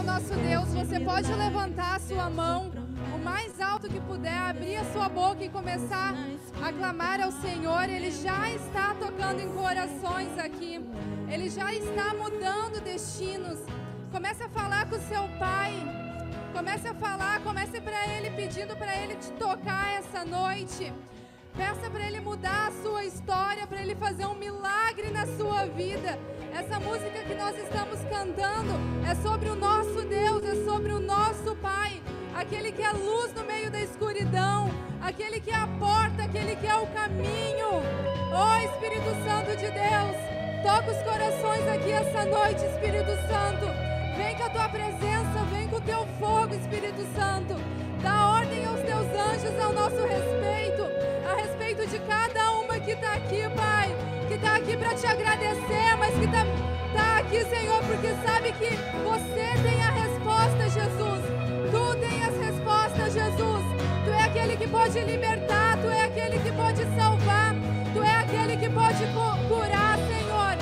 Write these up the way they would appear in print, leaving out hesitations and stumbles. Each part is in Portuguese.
nosso Deus. Você pode levantar a sua mão o mais alto que puder, abrir a sua boca e começar a clamar ao Senhor. Ele já está tocando em corações aqui. Ele já está mudando destinos. Comece a falar com o seu pai. Comece a falar, comece para ele, pedindo para ele te tocar essa noite. Peça para ele mudar a sua história, para ele fazer um milagre na sua vida. Essa música que nós estamos cantando é sobre o nosso Deus, é sobre o nosso Pai, aquele que é luz no meio da escuridão, aquele que é a porta, aquele que é o caminho. Oh, Espírito Santo de Deus, toca os corações aqui essa noite, Espírito Santo. Vem com a tua presença, vem com o teu fogo, Espírito Santo. Dá ordem aos teus anjos ao nosso respeito, a respeito de cada uma que está aqui, Pai, que está aqui para te agradecer, mas que está aqui, Senhor, porque sabe que você tem a resposta, Jesus. Tu tem as respostas, Jesus. Tu é aquele que pode libertar, tu é aquele que pode salvar, tu é aquele que pode curar, Senhor.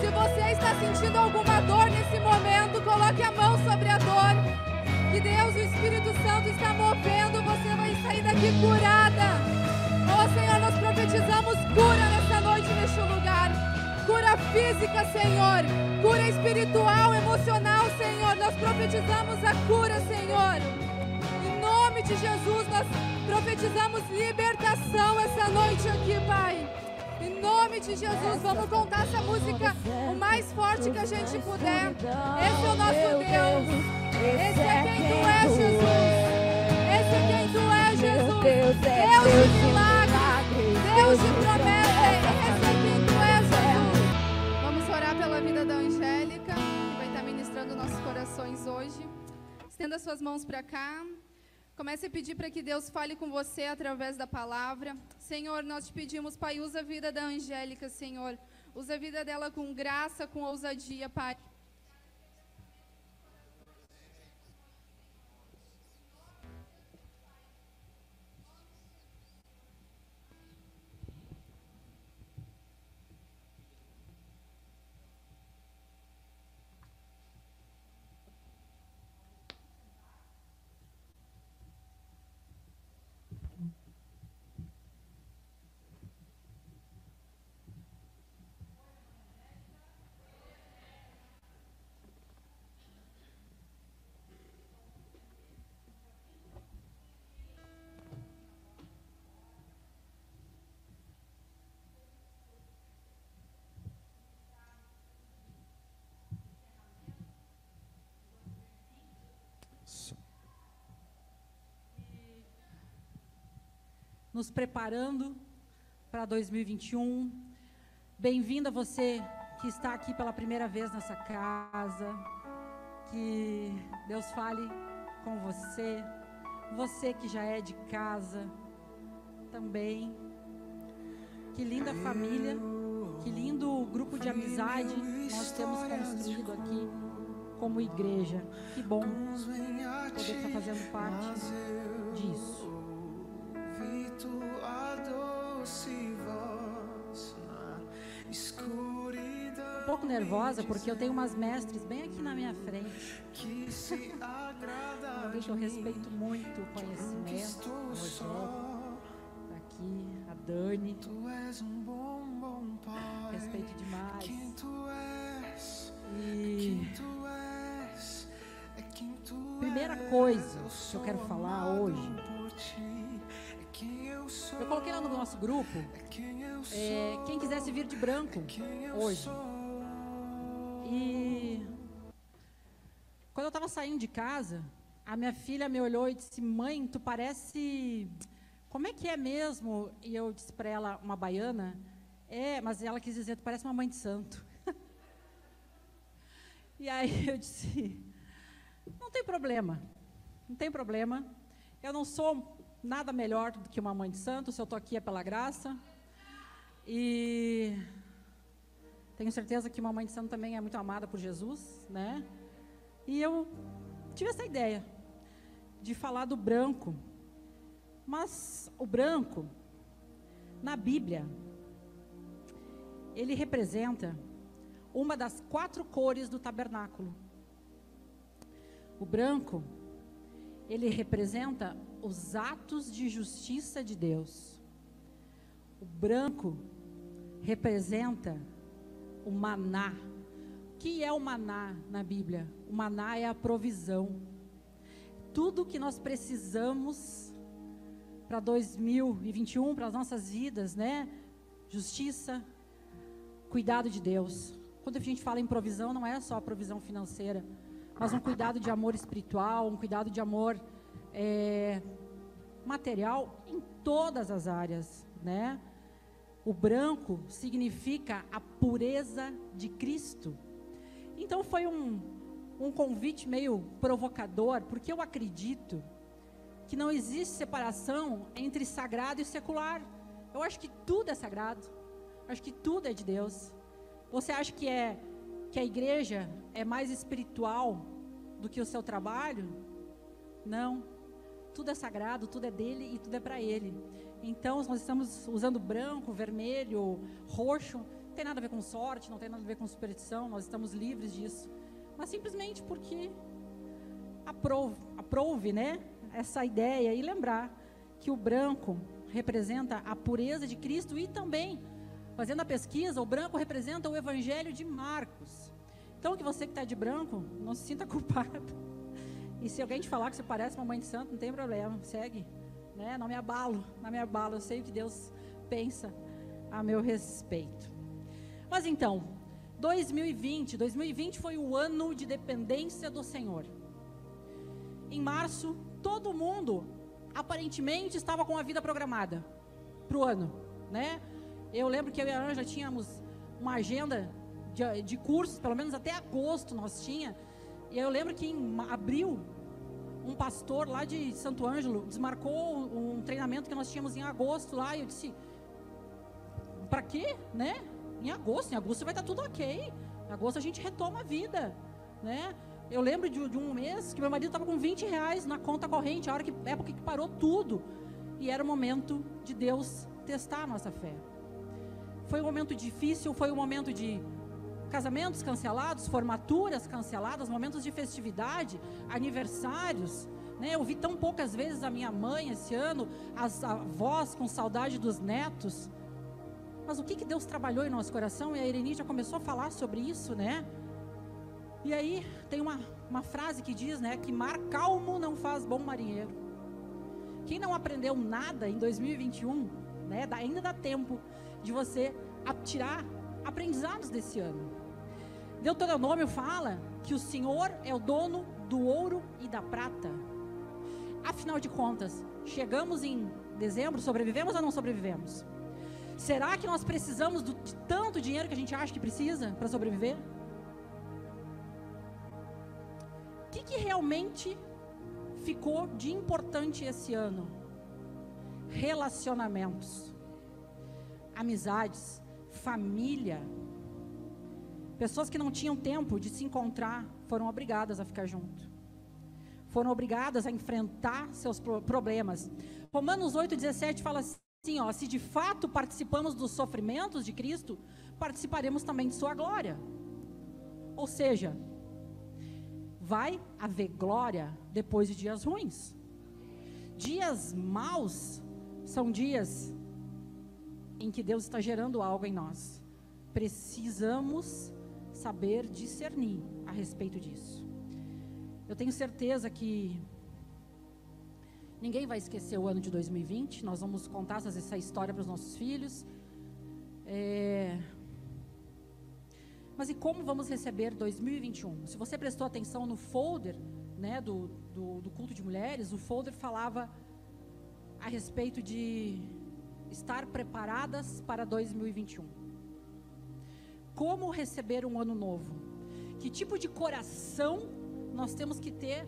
Se você está sentindo alguma dor nesse momento, coloque a mão sobre a dor. Que Deus, o Espírito Santo está movendo, você vai sair daqui curada. Oh, Senhor, nós profetizamos cura nessa noite, neste lugar. Cura física, Senhor. Cura espiritual, emocional, Senhor. Nós profetizamos a cura, Senhor. Em nome de Jesus, nós profetizamos libertação essa noite aqui, Pai. Em nome de Jesus, vamos contar essa música o mais forte que a gente puder. Esse é o nosso Deus. Esse é quem tu és, Jesus. Esse é quem tu és, Jesus. Deus de milagres, Deus de promessas. Esse é quem tu és, Jesus. Vamos orar pela vida da Angélica, que vai estar ministrando nossos corações hoje. Estenda suas mãos para cá. Comece a pedir para que Deus fale com você através da palavra. Senhor, nós te pedimos, Pai, usa a vida da Angélica, Senhor. Usa a vida dela com graça, com ousadia, Pai. Nos preparando para 2021. Bem-vindo a você que está aqui pela primeira vez nessa casa. Que Deus fale com você. Você que já é de casa também. Que linda família, que lindo grupo de amizade nós temos construído aqui como igreja. Que bom poder estar fazendo parte disso. Um pouco nervosa porque eu tenho umas mestres bem aqui na minha frente. Alguém que eu respeito muito o conhecimento. A Rogério tá aqui, a Dani. Respeito demais. E primeira coisa que eu quero falar hoje, eu coloquei lá no nosso grupo, quem quisesse vir de branco hoje. E quando eu estava saindo de casa, a minha filha me olhou e disse: mãe, tu parece... Como é que é mesmo? E eu disse para ela, uma baiana, mas ela quis dizer, tu parece uma mãe de santo. E aí eu disse, não tem problema, eu não sou nada melhor do que uma mãe de santo, se eu estou aqui é pela graça. E tenho certeza que uma mãe de santo também é muito amada por Jesus, né? E eu tive essa ideia de falar do branco. Mas o branco, na Bíblia, ele representa uma das 4 cores do tabernáculo. O branco, ele representa os atos de justiça de Deus. O branco representa o maná. O que é o maná na Bíblia? O maná é a provisão. Tudo que nós precisamos para 2021, para as nossas vidas, né? Justiça, cuidado de Deus. Quando a gente fala em provisão, não é só a provisão financeira, mas um cuidado de amor espiritual, um cuidado de amor material em todas as áreas, né? O branco significa a pureza de Cristo. Então foi um convite meio provocador, porque eu acredito que não existe separação entre sagrado e secular. Eu acho que tudo é sagrado, acho que tudo é de Deus. Você acha que a igreja é mais espiritual do que o seu trabalho? Não, tudo é sagrado, tudo é dele e tudo é para ele. Então nós estamos usando branco, vermelho, roxo, não tem nada a ver com sorte, não tem nada a ver com superstição, nós estamos livres disso, mas simplesmente porque aprove, né, essa ideia, e lembrar que o branco representa a pureza de Cristo, e também, fazendo a pesquisa, o branco representa o Evangelho de Marcos. Então, que você que está de branco, não se sinta culpado. E se alguém te falar que você parece uma mãe de santo, não tem problema, segue, né? Não me abalo, eu sei o que Deus pensa a meu respeito. Mas então, 2020 foi o ano de dependência do Senhor. Em março, todo mundo aparentemente estava com a vida programada para o ano, né? Eu lembro que eu e a Ângela tínhamos uma agenda de cursos, pelo menos até agosto nós tínhamos. E eu lembro que em abril, um pastor lá de Santo Ângelo desmarcou um treinamento que nós tínhamos em agosto lá, e eu disse, para quê, né? Em agosto vai estar tudo ok, em agosto a gente retoma a vida, né? Eu lembro de um mês que meu marido estava com R$20 na conta corrente, época que parou tudo, e era o momento de Deus testar a nossa fé. Foi um momento difícil, foi um momento de casamentos cancelados, formaturas canceladas, momentos de festividade, aniversários, né? Eu vi tão poucas vezes a minha mãe esse ano, as avós com saudade dos netos. Mas o que Deus trabalhou em nosso coração, e a Irene já começou a falar sobre isso, né? E aí tem uma frase que diz, né, que mar calmo não faz bom marinheiro. Quem não aprendeu nada em 2021, né, ainda dá tempo de você tirar aprendizados desse ano. Deuteronômio fala que o Senhor é o dono do ouro e da prata. Afinal de contas, chegamos em dezembro, sobrevivemos ou não sobrevivemos? Será que nós precisamos de tanto dinheiro que a gente acha que precisa para sobreviver? O que realmente ficou de importante esse ano? Relacionamentos, amizades, família. Pessoas que não tinham tempo de se encontrar foram obrigadas a ficar junto. Foram obrigadas a enfrentar seus problemas. Romanos 8,17 fala assim, ó, se de fato participamos dos sofrimentos de Cristo, participaremos também de sua glória. Ou seja, vai haver glória depois de dias ruins. Dias maus são dias em que Deus está gerando algo em nós. Precisamos saber discernir a respeito disso. Eu tenho certeza que ninguém vai esquecer o ano de 2020. Nós vamos contar essa história para os nossos filhos. Mas e como vamos receber 2021? Se você prestou atenção no folder, né, do culto de mulheres, o folder falava a respeito de estar preparadas para 2021. Como receber um ano novo? Que tipo de coração nós temos que ter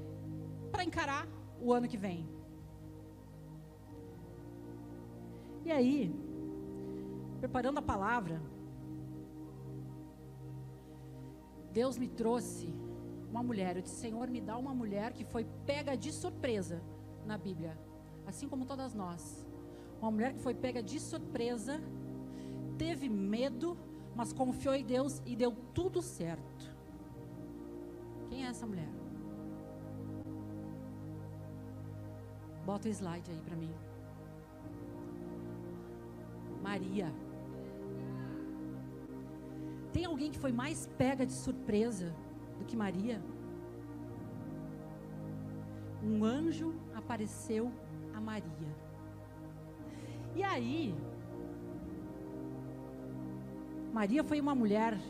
para encarar o ano que vem? E aí, preparando a palavra, Deus me trouxe uma mulher. Eu disse, Senhor, me dá uma mulher que foi pega de surpresa na Bíblia, assim como todas nós. Uma mulher que foi pega de surpresa, teve medo, mas confiou em Deus e deu tudo certo. Quem é essa mulher? Bota o slide aí para mim. Maria. Tem alguém que foi mais pega de surpresa do que Maria? Um anjo apareceu a Maria. E aí, Maria foi uma mulher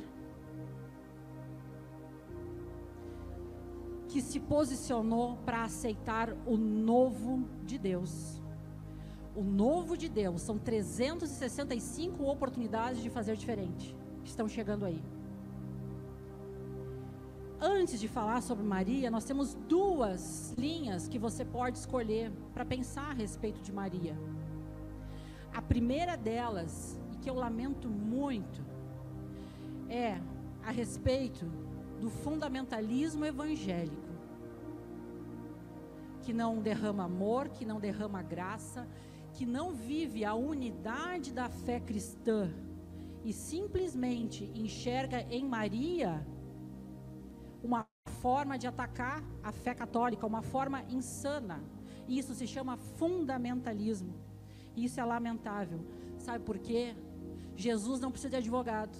que se posicionou para aceitar o novo de Deus. O novo de Deus, são 365 oportunidades de fazer diferente, que estão chegando aí. Antes de falar sobre Maria, nós temos duas linhas que você pode escolher para pensar a respeito de Maria. A primeira delas, e que eu lamento muito, é a respeito do fundamentalismo evangélico, que não derrama amor, que não derrama graça, que não vive a unidade da fé cristã e simplesmente enxerga em Maria uma forma de atacar a fé católica, uma forma insana. Isso se chama fundamentalismo. Isso é lamentável. Sabe por quê? Jesus não precisa de advogado.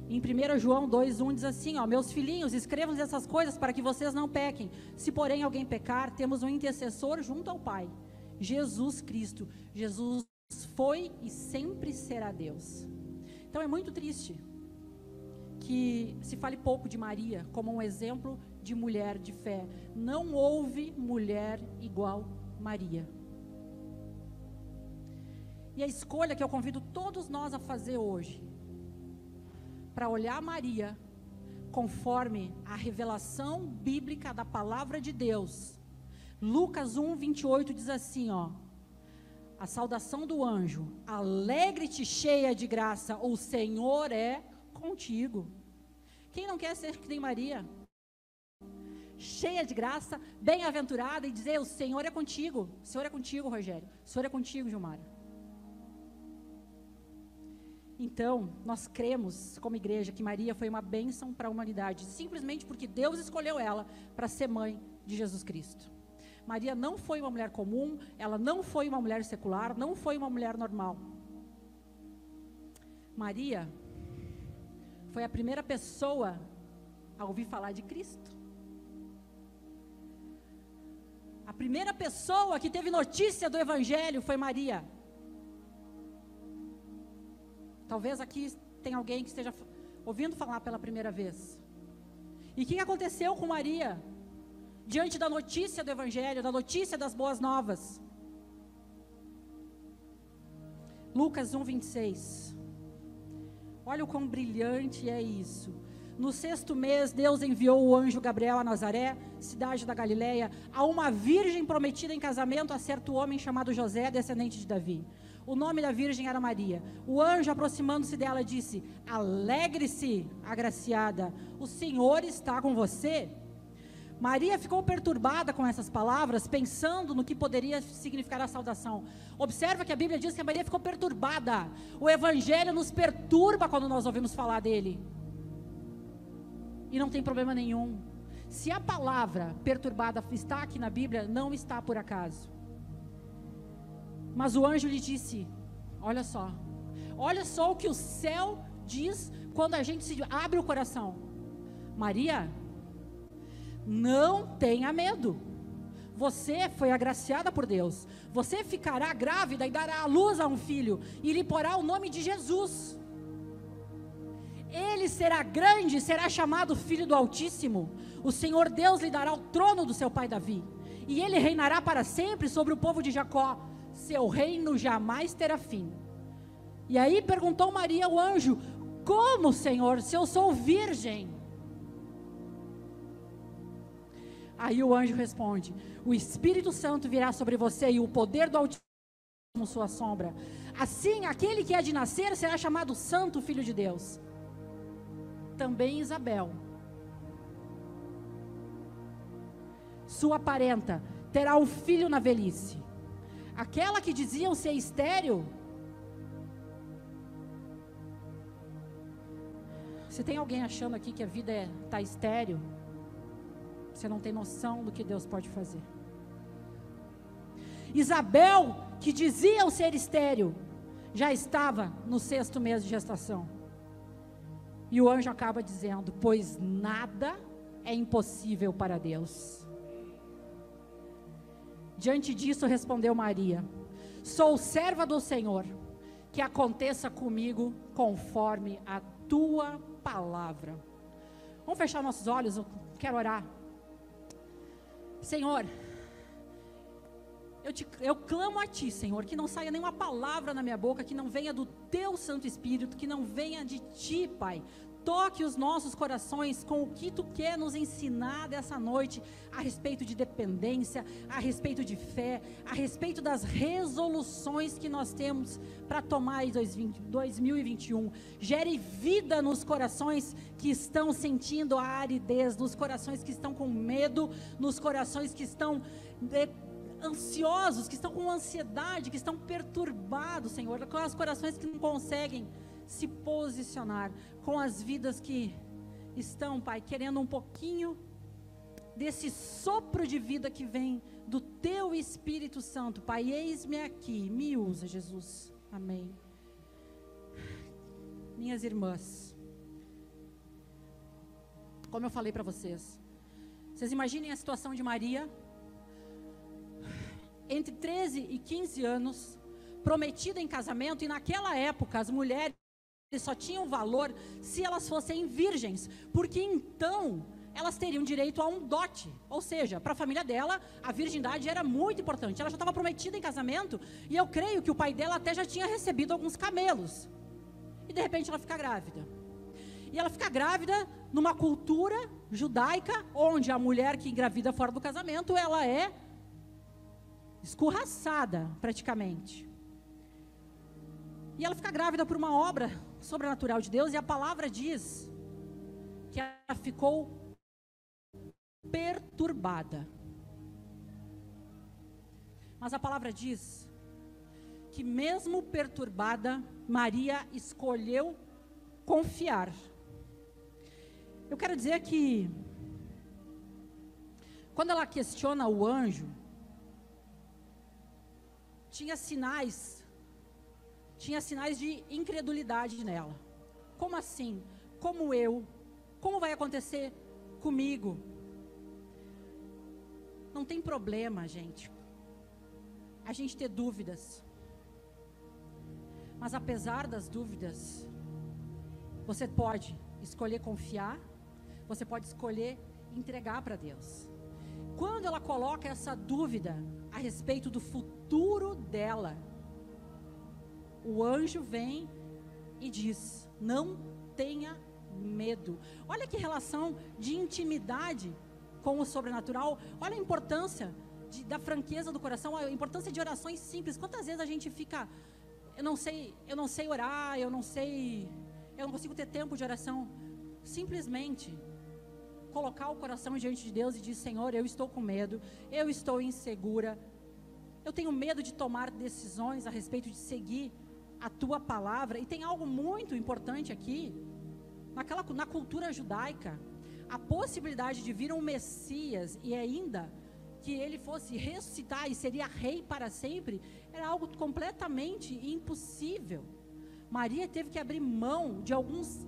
Em 1 João 2:1 diz assim, ó: meus filhinhos, escrevam essas coisas para que vocês não pequem. Se porém alguém pecar, temos um intercessor junto ao Pai, Jesus Cristo. Jesus foi e sempre será Deus. Então é muito triste que se fale pouco de Maria como um exemplo de mulher de fé. Não houve mulher igual Maria. E a escolha que eu convido todos nós a fazer hoje, para olhar Maria conforme a revelação bíblica da palavra de Deus. Lucas 1:28 diz assim, ó: a saudação do anjo: alegre-te, cheia de graça, o Senhor é contigo. Quem não quer ser que nem Maria? Cheia de graça, bem-aventurada, e dizer: o Senhor é contigo. O Senhor é contigo, Rogério. O Senhor é contigo, Gilmara. Então, nós cremos como igreja que Maria foi uma bênção para a humanidade, simplesmente porque Deus escolheu ela para ser mãe de Jesus Cristo. Maria não foi uma mulher comum, ela não foi uma mulher secular, não foi uma mulher normal. Maria foi a primeira pessoa a ouvir falar de Cristo. A primeira pessoa que teve notícia do Evangelho foi Maria. Talvez aqui tenha alguém que esteja ouvindo falar pela primeira vez. E o que aconteceu com Maria? Diante da notícia do Evangelho, da notícia das boas novas. Lucas 1:26. Olha o quão brilhante é isso. No 6º mês, Deus enviou o anjo Gabriel a Nazaré, cidade da Galileia, a uma virgem prometida em casamento a certo homem chamado José, descendente de Davi. O nome da virgem era Maria. O anjo, aproximando-se dela, disse: alegre-se, agraciada, o Senhor está com você. Maria ficou perturbada com essas palavras, pensando no que poderia significar a saudação. Observa que a Bíblia diz que a Maria ficou perturbada. O Evangelho nos perturba quando nós ouvimos falar dele. E não tem problema nenhum. Se a palavra perturbada está aqui na Bíblia, não está por acaso. Mas o anjo lhe disse: olha só o que o céu diz quando a gente se abre o coração. Maria, não tenha medo. Você foi agraciada por Deus. Você ficará grávida e dará à luz a um filho, e lhe porá o nome de Jesus. Ele será grande, será chamado Filho do Altíssimo. O Senhor Deus lhe dará o trono do seu pai Davi, e ele reinará para sempre sobre o povo de Jacó. Seu reino jamais terá fim. E aí perguntou Maria ao anjo: como, Senhor, se eu sou virgem? Aí o anjo responde: o Espírito Santo virá sobre você, e o poder do Altíssimo como sua sombra. Assim, aquele que há de nascer será chamado Santo Filho de Deus. Também Isabel, sua parenta, terá um filho na velhice. Aquela que diziam ser estéril. Se tem alguém achando aqui que a vida está estéril, você não tem noção do que Deus pode fazer. Isabel, que dizia ser estéril, já estava no 6º mês de gestação. E o anjo acaba dizendo: pois nada é impossível para Deus. Diante disso respondeu Maria: sou serva do Senhor, que aconteça comigo conforme a tua palavra. Vamos fechar nossos olhos, eu quero orar. Senhor, eu clamo a Ti, Senhor, que não saia nenhuma palavra na minha boca, que não venha do Teu Santo Espírito, que não venha de Ti, Pai. Toque os nossos corações com o que Tu quer nos ensinar dessa noite, a respeito de dependência, a respeito de fé, a respeito das resoluções que nós temos para tomar em 2021. Gere vida nos corações que estão sentindo a aridez, nos corações que estão com medo, nos corações que estão ansiosos, que estão com ansiedade, que estão perturbados, Senhor, com os corações que não conseguem se posicionar, com as vidas que estão, Pai, querendo um pouquinho desse sopro de vida que vem do Teu Espírito Santo. Pai, eis-me aqui, me usa, Jesus. Amém. Minhas irmãs, como eu falei para vocês imaginem a situação de Maria, entre 13 e 15 anos, prometida em casamento, e naquela época as mulheres só tinham valor se elas fossem virgens, porque então elas teriam direito a um dote, ou seja, para a família dela a virgindade era muito importante. Ela já estava prometida em casamento, e eu creio que o pai dela até já tinha recebido alguns camelos, e de repente ela fica grávida. E ela fica grávida numa cultura judaica, onde a mulher que engravida fora do casamento, ela é escorraçada praticamente. E ela fica grávida por uma obra sobrenatural de Deus, e a palavra diz que ela ficou perturbada. Mas a palavra diz que mesmo perturbada, Maria escolheu confiar. Eu quero dizer que quando ela questiona o anjo, tinha sinais de incredulidade nela. Como assim? Como eu? Como vai acontecer comigo? Não tem problema, gente, a gente ter dúvidas. Mas apesar das dúvidas, você pode escolher confiar, você pode escolher entregar para Deus. Quando ela coloca essa dúvida a respeito do futuro dela, o anjo vem e diz: não tenha medo. Olha que relação de intimidade com o sobrenatural. Olha a importância da franqueza do coração, a importância de orações simples. Quantas vezes a gente fica: eu não sei orar, eu não consigo ter tempo de oração. Simplesmente colocar o coração diante de Deus e dizer: Senhor, eu estou com medo, eu estou insegura, eu tenho medo de tomar decisões a respeito de seguir a Tua palavra. E tem algo muito importante aqui, na cultura judaica, a possibilidade de vir um Messias e ainda que ele fosse ressuscitar e seria rei para sempre, era algo completamente impossível. Maria teve que abrir mão de alguns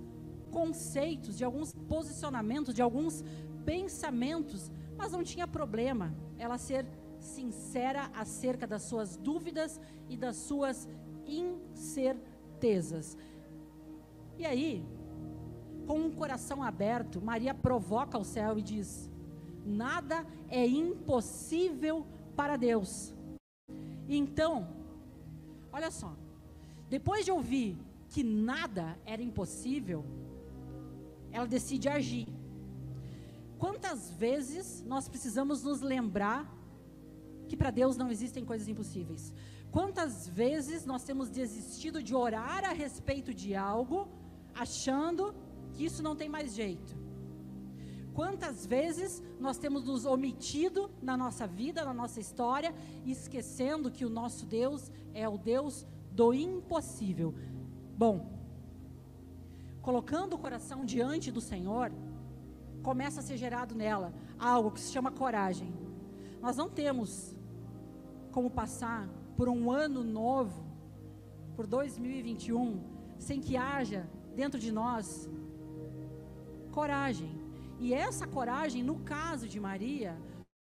conceitos, de alguns posicionamentos, de alguns pensamentos, mas não tinha problema ela ser sincera acerca das suas dúvidas e das suas incertezas. E aí, com um coração aberto, Maria provoca o céu e diz: nada é impossível para Deus. Então, olha só, depois de ouvir que nada era impossível, ela decide agir. Quantas vezes nós precisamos nos lembrar que para Deus não existem coisas impossíveis? Quantas vezes nós temos desistido de orar a respeito de algo, achando que isso não tem mais jeito? Quantas vezes nós temos nos omitido na nossa vida, na nossa história, esquecendo que o nosso Deus é o Deus do impossível? Bom, colocando o coração diante do Senhor, começa a ser gerado nela algo que se chama coragem. Nós não temos como passar por um ano novo, por 2021, sem que haja dentro de nós coragem. E essa coragem, no caso de Maria,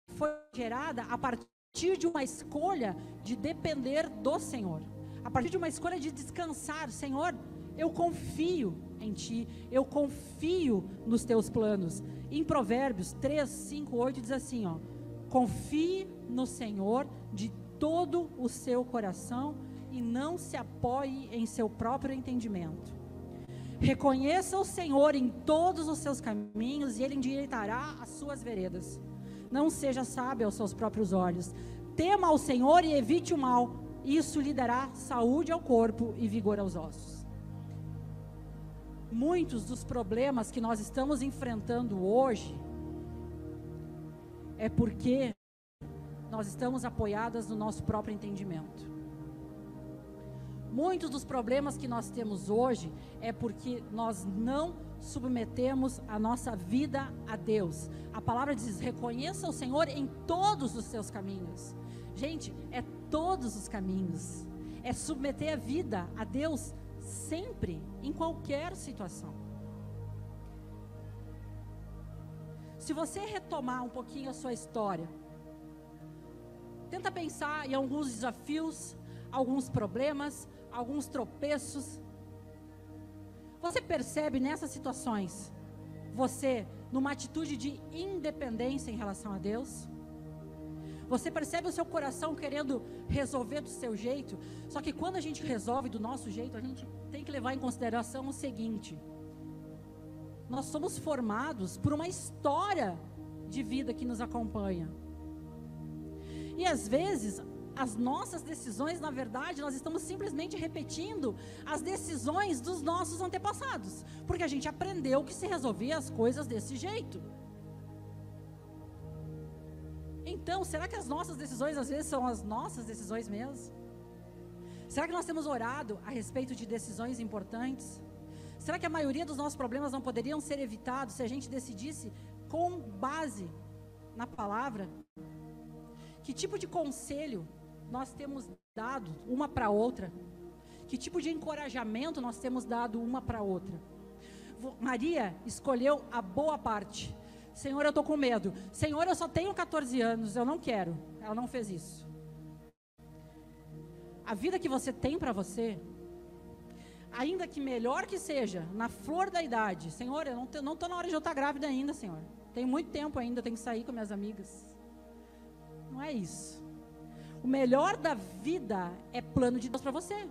foi gerada a partir de uma escolha de depender do Senhor, a partir de uma escolha de descansar. Senhor, eu confio em Ti, eu confio nos Teus planos. Em Provérbios 3, 5, 8 diz assim, ó: confie no Senhor de todo o seu coração e não se apoie em seu próprio entendimento. Reconheça o Senhor em todos os seus caminhos e Ele endireitará as suas veredas. Não seja sábio aos seus próprios olhos. Tema ao Senhor e evite o mal. Isso lhe dará saúde ao corpo e vigor aos ossos. Muitos dos problemas que nós estamos enfrentando hoje é porque nós estamos apoiadas no nosso próprio entendimento. Muitos dos problemas que nós temos hoje é porque nós não submetemos a nossa vida a Deus. A palavra diz: reconheça o Senhor em todos os seus caminhos. Gente, é todos os caminhos. É submeter a vida a Deus sempre, em qualquer situação. Se você retomar um pouquinho a sua história, tenta pensar em alguns desafios, alguns problemas, alguns tropeços. Você percebe nessas situações, você numa atitude de independência em relação a Deus? Você percebe o seu coração querendo resolver do seu jeito? Só que quando a gente resolve do nosso jeito, a gente tem que levar em consideração o seguinte: nós somos formados por uma história de vida que nos acompanha. E às vezes, as nossas decisões, na verdade, nós estamos simplesmente repetindo as decisões dos nossos antepassados, porque a gente aprendeu que se resolvia as coisas desse jeito. Então, será que as nossas decisões às vezes são as nossas decisões mesmo? Será que nós temos orado a respeito de decisões importantes? Será que a maioria dos nossos problemas não poderiam ser evitados se a gente decidisse com base na palavra? Que tipo de conselho nós temos dado uma para outra? Que tipo de encorajamento nós temos dado uma para outra? Maria escolheu a boa parte. Senhor, eu estou com medo. Senhor, eu só tenho 14 anos, eu não quero. Ela não fez isso. A vida que você tem para você, ainda que melhor que seja, na flor da idade. Senhor, eu não estou na hora de eu estar grávida ainda, Senhor. Tenho muito tempo ainda, eu tenho que sair com minhas amigas. Não é isso. O melhor da vida é plano de Deus para você.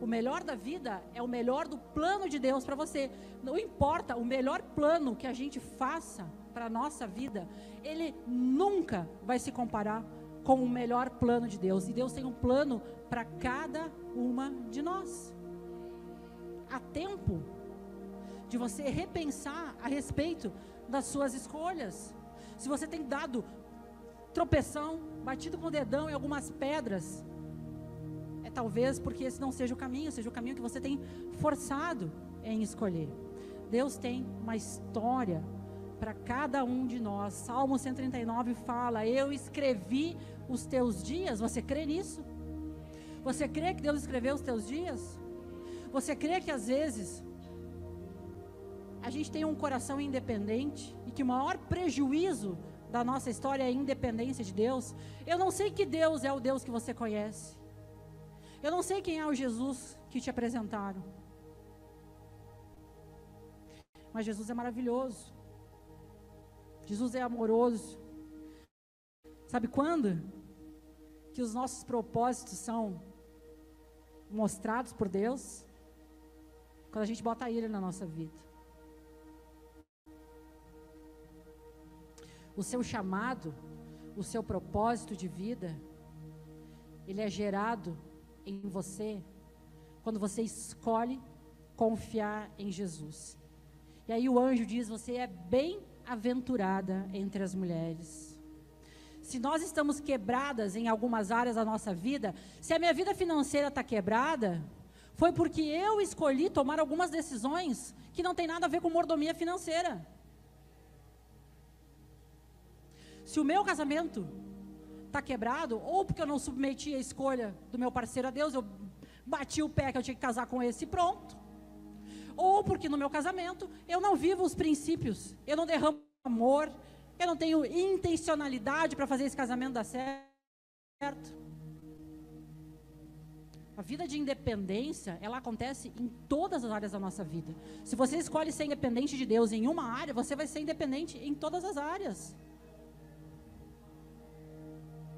O melhor da vida é o melhor do plano de Deus para você. Não importa o melhor plano que a gente faça para a nossa vida, ele nunca vai se comparar com o melhor plano de Deus. E Deus tem um plano para cada uma de nós. Há tempo de você repensar a respeito das suas escolhas. Se você tem dado tropeção, batido com o dedão em algumas pedras, é talvez porque esse não seja o caminho que você tem forçado em escolher. Deus tem uma história para cada um de nós. Salmo 139 fala: eu escrevi os teus dias. Você crê nisso? Você crê que Deus escreveu os teus dias? Você crê que às vezes a gente tem um coração independente e que o maior prejuízo da nossa história é a independência de Deus? Eu não sei que Deus é o Deus que você conhece. Eu não sei quem é o Jesus que te apresentaram. Mas Jesus é maravilhoso. Jesus é amoroso. Sabe quando que os nossos propósitos são mostrados por Deus? Quando a gente bota Ele na nossa vida. O seu chamado, o seu propósito de vida, ele é gerado em você quando você escolhe confiar em Jesus. E aí o anjo diz: você é bem-aventurada entre as mulheres. Se nós estamos quebradas em algumas áreas da nossa vida, se a minha vida financeira está quebrada, foi porque eu escolhi tomar algumas decisões que não tem nada a ver com mordomia financeira. Se o meu casamento está quebrado, ou porque eu não submeti a escolha do meu parceiro a Deus, eu bati o pé que eu tinha que casar com esse e pronto. Ou porque no meu casamento eu não vivo os princípios, eu não derramo amor, eu não tenho intencionalidade para fazer esse casamento dar certo. A vida de independência, ela acontece em todas as áreas da nossa vida. Se você escolhe ser independente de Deus em uma área, você vai ser independente em todas as áreas.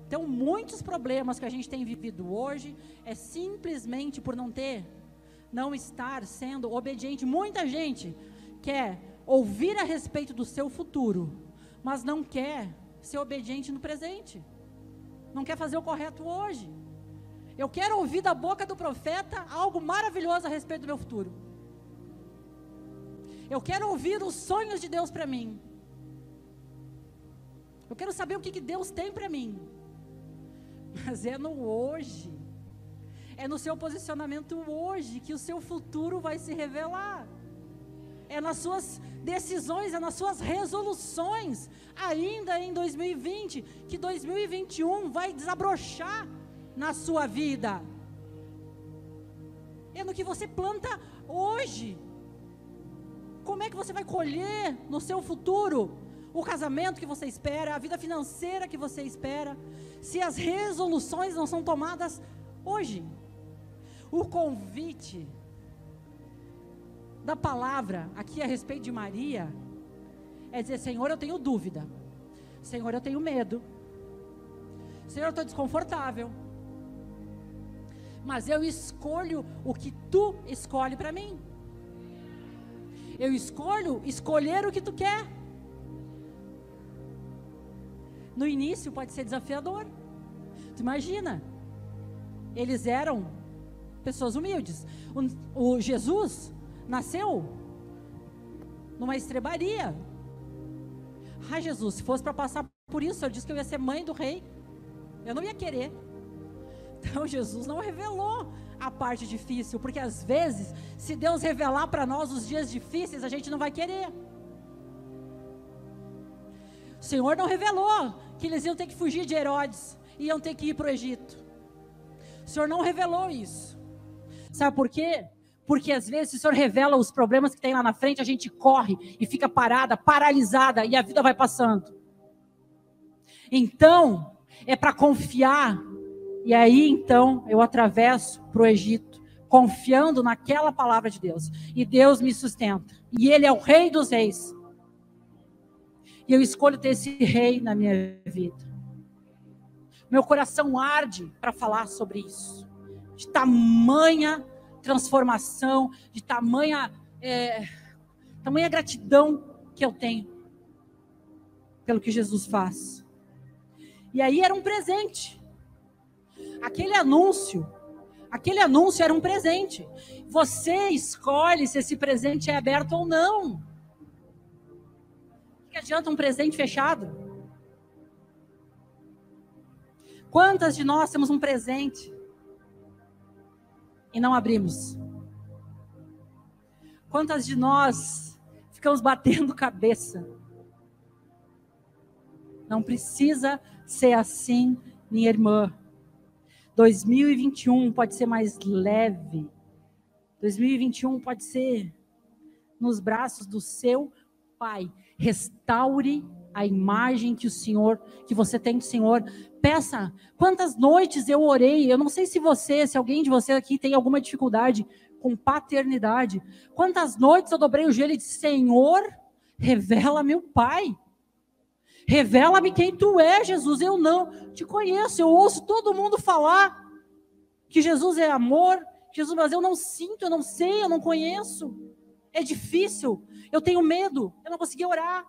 Então, muitos problemas que a gente tem vivido hoje é simplesmente por não estar sendo obediente. Muita gente quer ouvir a respeito do seu futuro, mas não quer ser obediente no presente. Não quer fazer o correto hoje. Eu quero ouvir da boca do profeta algo maravilhoso a respeito do meu futuro. Eu quero ouvir os sonhos de Deus para mim. Eu quero saber o que Deus tem para mim. Mas é no hoje. É no seu posicionamento hoje que o seu futuro vai se revelar. É nas suas decisões, é nas suas resoluções. Ainda em 2020, que 2021 vai desabrochar na sua vida. É no que você planta hoje. Como é que você vai colher no seu futuro o casamento que você espera, a vida financeira que você espera, se as resoluções não são tomadas hoje? O convite da palavra aqui a respeito de Maria é dizer: Senhor, eu tenho dúvida, Senhor, eu tenho medo, Senhor, eu estou desconfortável, mas eu escolho o que Tu escolhe para mim. Eu escolher o que Tu quer. No início pode ser desafiador. Tu imagina, eles eram pessoas humildes. O Jesus nasceu numa estrebaria. Ai, Jesus, se fosse para passar por isso, eu disse que eu ia ser mãe do rei, eu não ia querer. Então Jesus não revelou a parte difícil, porque às vezes, se Deus revelar para nós os dias difíceis, a gente não vai querer. O Senhor não revelou que eles iam ter que fugir de Herodes, iam ter que ir para o Egito. O Senhor não revelou isso. Sabe por quê? Porque às vezes o Senhor revela os problemas que tem lá na frente, a gente corre e fica parada, paralisada, e a vida vai passando. Então, é para confiar. E aí então eu atravesso para o Egito, confiando naquela palavra de Deus. E Deus me sustenta. E Ele é o Rei dos Reis. E eu escolho ter esse rei na minha vida. Meu coração arde para falar sobre isso. De tamanha transformação, de tamanha gratidão que eu tenho pelo que Jesus faz. E aí era um presente. Aquele anúncio era um presente. Você escolhe se esse presente é aberto ou não. O que adianta um presente fechado? Quantas de nós temos um presente e não abrimos? Quantas de nós ficamos batendo cabeça? Não precisa ser assim, minha irmã. 2021 pode ser mais leve. 2021 pode ser nos braços do seu Pai. Restaure a imagem que você tem do Senhor. Peça. Quantas noites eu orei? Eu não sei se alguém de você aqui tem alguma dificuldade com paternidade. Quantas noites eu dobrei o joelho e disse: Senhor, revela-me o Pai. Revela-me quem Tu é, Jesus. Eu não te conheço. Eu ouço todo mundo falar que Jesus é amor. Jesus, mas eu não sinto, eu não sei, eu não conheço. É difícil. Eu tenho medo. Eu não consegui orar.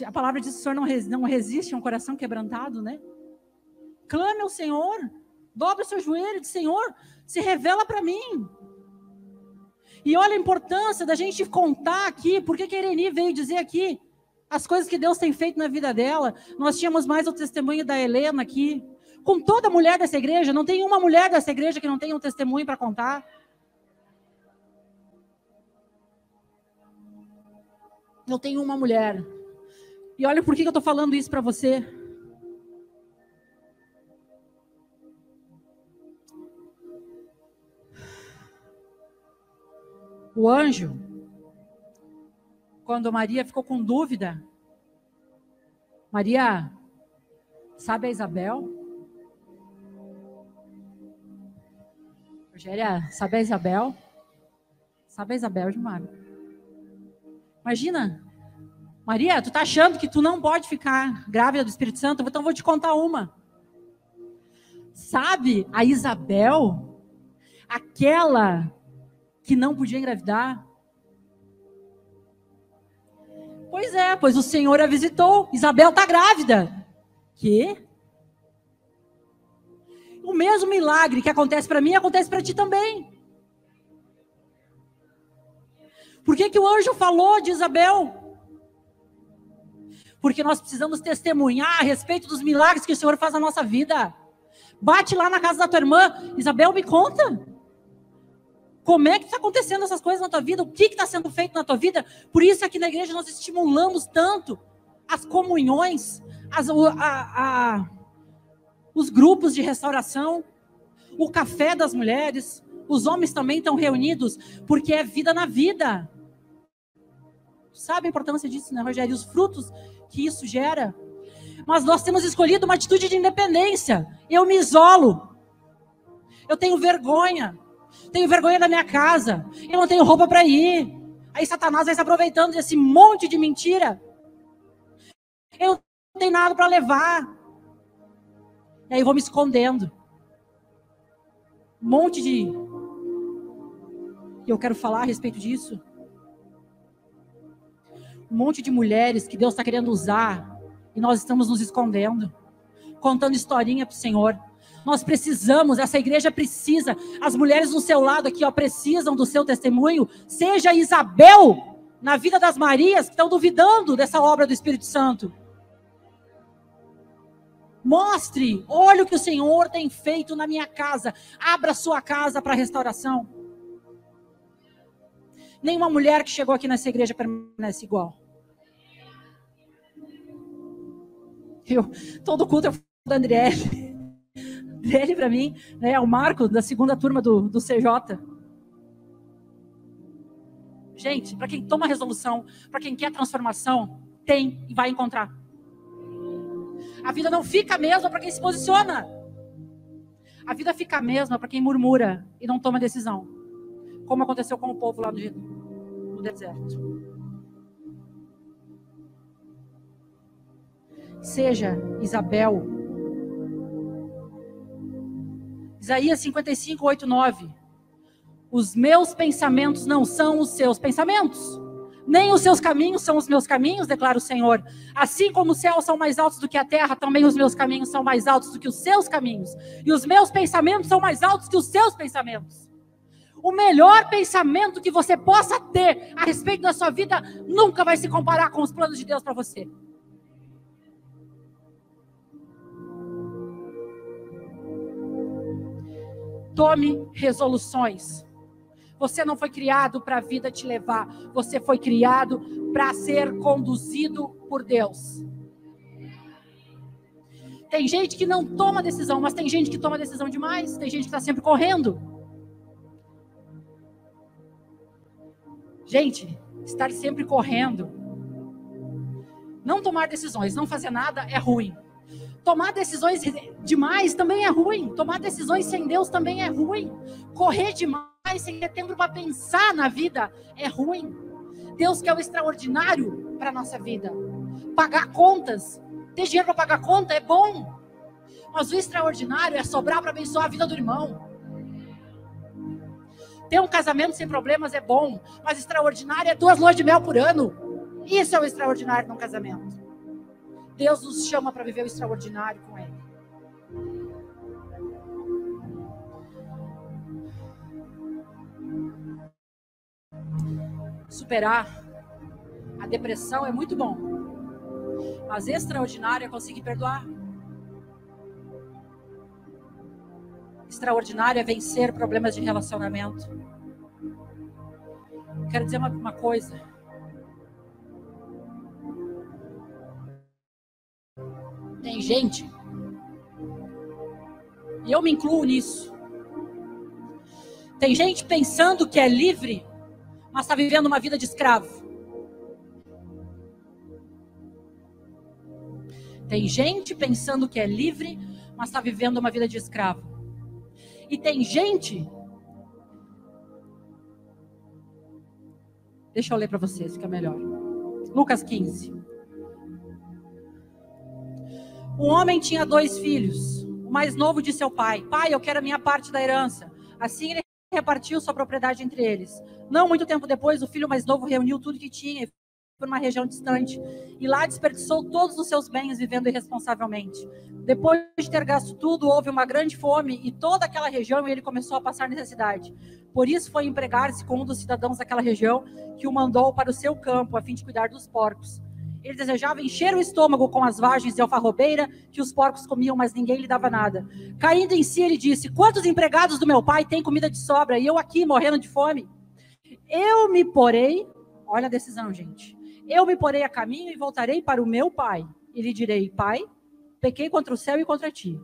A palavra diz que o Senhor não resiste a um coração quebrantado, né? Clame ao Senhor. Dobre o seu joelho e diz: Senhor, se revela para mim. E olha a importância da gente contar aqui, porque que a Ireni veio dizer aqui as coisas que Deus tem feito na vida dela. Nós tínhamos mais o testemunho da Helena aqui. Com toda mulher dessa igreja, não tem uma mulher dessa igreja que não tenha um testemunho para contar. Não tem uma mulher. E olha por que eu estou falando isso para você. O anjo, quando Maria ficou com dúvida, Maria, sabe a Isabel? Rogéria, sabe a Isabel? Sabe a Isabel, Gilmar? Imagina, Maria, tu tá achando que tu não pode ficar grávida do Espírito Santo? Então eu vou te contar uma. Sabe a Isabel? Aquela que não podia engravidar? Pois é, pois o Senhor a visitou. Isabel está grávida. Quê? O mesmo milagre que acontece para mim, acontece para ti também. Por que o anjo falou de Isabel? Porque nós precisamos testemunhar a respeito dos milagres que o Senhor faz na nossa vida. Bate lá na casa da tua irmã. Isabel, me conta. Como é que está acontecendo essas coisas na tua vida? O que está sendo feito na tua vida? Por isso aqui na igreja nós estimulamos tanto as comunhões, os grupos de restauração, o café das mulheres. Os homens também estão reunidos, porque é vida na vida. Sabe a importância disso, né, Rogério? E os frutos que isso gera. Mas nós temos escolhido uma atitude de independência. Eu me isolo. Eu tenho vergonha. Tenho vergonha da minha casa. Eu não tenho roupa para ir. Aí Satanás vai se aproveitando desse monte de mentira. Eu não tenho nada para levar. E aí eu vou me escondendo. Um monte de... Eu quero falar a respeito disso. Um monte de mulheres que Deus está querendo usar. E nós estamos nos escondendo. Contando historinha para o Senhor. Nós precisamos, essa igreja precisa, as mulheres do seu lado aqui, ó, precisam do seu testemunho. Seja Isabel na vida das Marias que estão duvidando dessa obra do Espírito Santo. Mostre, olha o que o Senhor tem feito na minha casa. Abra sua casa para restauração. Nenhuma mulher que chegou aqui nessa igreja permanece igual. Todo culto eu falo da Andriele. Dele para mim, né, é o Marco da segunda turma do CJ. Gente, para quem toma resolução, para quem quer transformação, tem e vai encontrar. A vida não fica a mesma para quem se posiciona. A vida fica a mesma para quem murmura e não toma decisão. Como aconteceu com o povo lá no deserto. Seja Isabel. Isaías 55, 8, 9. Os meus pensamentos não são os seus pensamentos, nem os seus caminhos são os meus caminhos, declara o Senhor. Assim como os céus são mais altos do que a terra, também os meus caminhos são mais altos do que os seus caminhos. E os meus pensamentos são mais altos que os seus pensamentos. O melhor pensamento que você possa ter a respeito da sua vida nunca vai se comparar com os planos de Deus para você. Tome resoluções. Você não foi criado para a vida te levar. Você foi criado para ser conduzido por Deus. Tem gente que não toma decisão, mas tem gente que toma decisão demais. Tem gente que está sempre correndo. Gente, estar sempre correndo. Não tomar decisões, não fazer nada é ruim. Tomar decisões demais também é ruim. Tomar decisões sem Deus também é ruim. Correr demais sem ter tempo para pensar na vida é ruim. Deus quer o extraordinário para a nossa vida. Pagar contas, ter dinheiro para pagar conta é bom. Mas o extraordinário é sobrar para abençoar a vida do irmão. Ter um casamento sem problemas é bom. Mas extraordinário é 2 luas de mel por ano. Isso é o extraordinário num casamento. Deus nos chama para viver o extraordinário com Ele. Superar a depressão é muito bom. Mas extraordinário é conseguir perdoar. Extraordinário é vencer problemas de relacionamento. Quero dizer uma coisa. tem gente, e eu me incluo nisso, tem gente pensando que é livre, mas está vivendo uma vida de escravo. Tem gente pensando que é livre, mas está vivendo uma vida de escravo. E tem gente... Deixa eu ler para vocês, fica melhor. Lucas 15. Um homem tinha 2 filhos. O mais novo disse ao pai: pai, eu quero a minha parte da herança. Assim ele repartiu sua propriedade entre eles. Não muito tempo depois, o filho mais novo reuniu tudo que tinha e foi para uma região distante. E lá desperdiçou todos os seus bens vivendo irresponsavelmente. Depois de ter gasto tudo, houve uma grande fome e toda aquela região ele começou a passar necessidade. Por isso foi empregar-se com um dos cidadãos daquela região que o mandou para o seu campo a fim de cuidar dos porcos. Ele desejava encher o estômago com as vagens de alfarrobeira que os porcos comiam, mas ninguém lhe dava nada. Caindo em si, ele disse: quantos empregados do meu pai têm comida de sobra e eu aqui morrendo de fome? Eu me porei, olha a decisão, gente. Eu me porei a caminho e voltarei para o meu pai. E lhe direi: pai, pequei contra o céu e contra ti.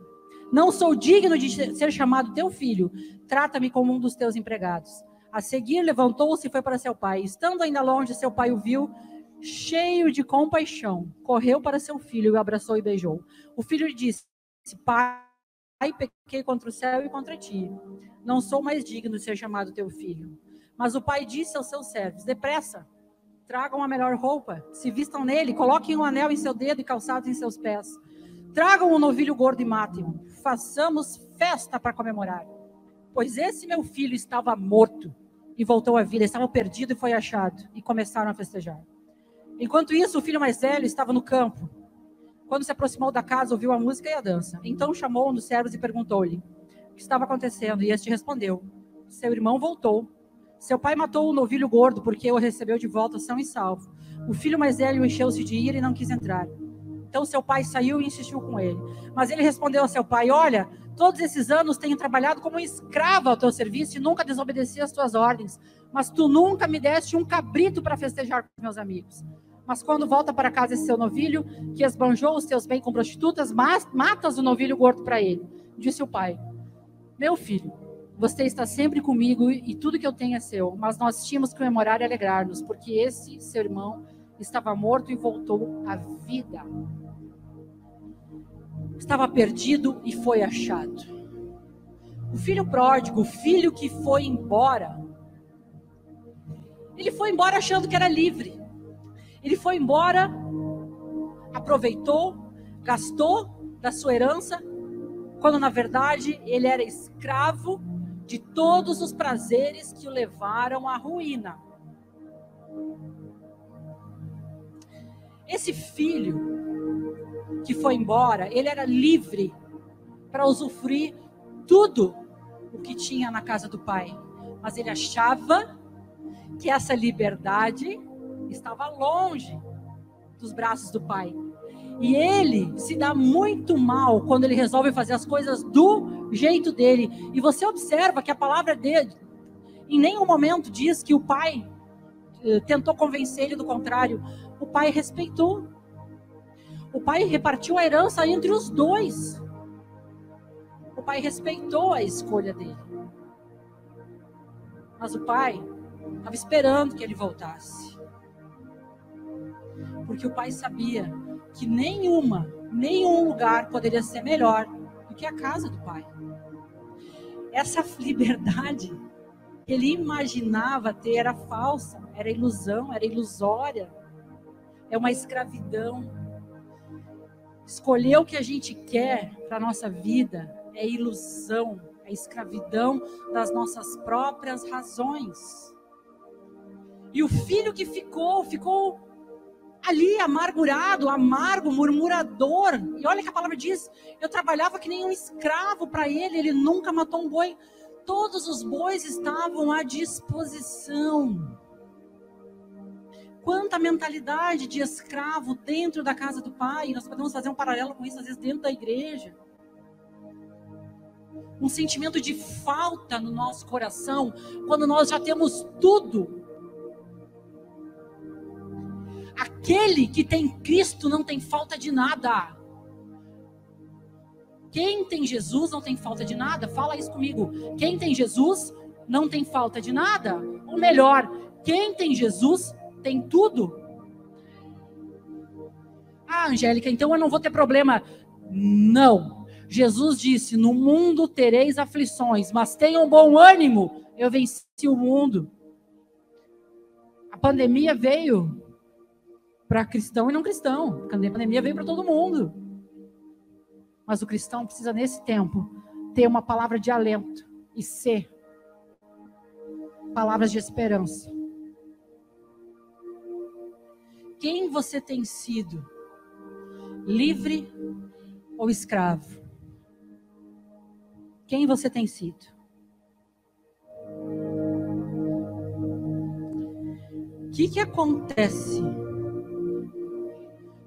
Não sou digno de ser chamado teu filho. Trata-me como um dos teus empregados. A seguir, levantou-se e foi para seu pai. Estando ainda longe, seu pai o viu, cheio de compaixão. Correu para seu filho, o abraçou e beijou. O filho lhe disse: pai, pequei contra o céu e contra ti. Não sou mais digno de ser chamado teu filho. Mas o pai disse aos seus servos: depressa, tragam a melhor roupa, se vistam nele, coloquem um anel em seu dedo e calçados em seus pés. Tragam um novilho gordo e matem-o. Façamos festa para comemorar. Pois esse meu filho estava morto e voltou à vida, estava perdido e foi achado. E começaram a festejar. Enquanto isso, o filho mais velho estava no campo. Quando se aproximou da casa, ouviu a música e a dança. Então chamou um dos servos e perguntou-lhe o que estava acontecendo. E este respondeu: seu irmão voltou. Seu pai matou o novilho gordo porque o recebeu de volta são e salvo. O filho mais velho encheu-se de ira e não quis entrar. Então seu pai saiu e insistiu com ele. Mas ele respondeu a seu pai: olha, todos esses anos tenho trabalhado como escravo ao teu serviço e nunca desobedeci às tuas ordens. Mas tu nunca me deste um cabrito para festejar com meus amigos. Mas quando volta para casa esse seu novilho, que esbanjou os teus bens com prostitutas, matas o novilho gordo para ele. Disse o pai: meu filho, você está sempre comigo e tudo que eu tenho é seu. Mas nós tínhamos que comemorar e alegrar-nos, porque esse seu irmão estava morto e voltou à vida. Estava perdido e foi achado. O filho pródigo, o filho que foi embora, ele foi embora achando que era livre. Ele foi embora, aproveitou, gastou da sua herança, quando na verdade ele era escravo de todos os prazeres que o levaram à ruína. Esse filho que foi embora, ele era livre para usufruir tudo o que tinha na casa do pai. Mas ele achava que essa liberdade estava longe dos braços do pai. E ele se dá muito mal quando ele resolve fazer as coisas do jeito dele. E você observa que a palavra dele em nenhum momento diz que o pai tentou convencer ele do contrário. O pai respeitou. O pai repartiu a herança entre os dois. O pai respeitou a escolha dele. Mas o pai estava esperando que ele voltasse. Porque o pai sabia que nenhum lugar poderia ser melhor do que a casa do pai. Essa liberdade que ele imaginava ter era falsa, era ilusão, era ilusória. É uma escravidão. Escolher o que a gente quer para a nossa vida é ilusão, é escravidão das nossas próprias razões. E o filho que ficou ali amargurado, amargo, murmurador. E olha que a palavra diz: eu trabalhava que nem um escravo para ele, ele nunca matou um boi. Todos os bois estavam à disposição. Quanta mentalidade de escravo dentro da casa do pai. Nós podemos fazer um paralelo com isso, às vezes, dentro da igreja. Um sentimento de falta no nosso coração, quando nós já temos tudo. Aquele que tem Cristo não tem falta de nada. Quem tem Jesus não tem falta de nada. Fala isso comigo. Quem tem Jesus não tem falta de nada. Ou melhor, quem tem Jesus tem tudo. Ah, Angélica, então eu não vou ter problema. Não. Jesus disse, no mundo tereis aflições, mas tenham bom ânimo. Eu venci o mundo. A pandemia veio para cristão e não cristão. A pandemia veio para todo mundo. Mas o cristão precisa, nesse tempo, ter uma palavra de alento e ser palavras de esperança. Quem você tem sido? Livre ou escravo? Quem você tem sido? O que acontece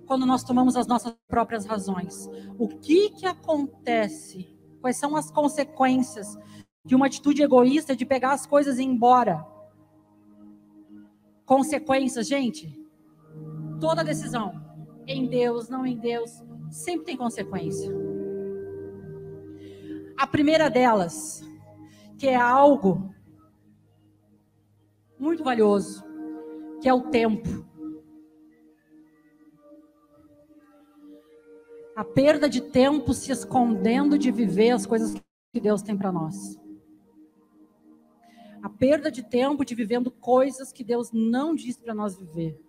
quando nós tomamos as nossas próprias razões? O que acontece? Quais são as consequências de uma atitude egoísta de pegar as coisas e ir embora? Consequências, gente. Toda decisão, em Deus, não em Deus, sempre tem consequência. A primeira delas, que é algo muito valioso, que é o tempo. A perda de tempo se escondendo de viver as coisas que Deus tem para nós. A perda de tempo de vivendo coisas que Deus não diz para nós viver.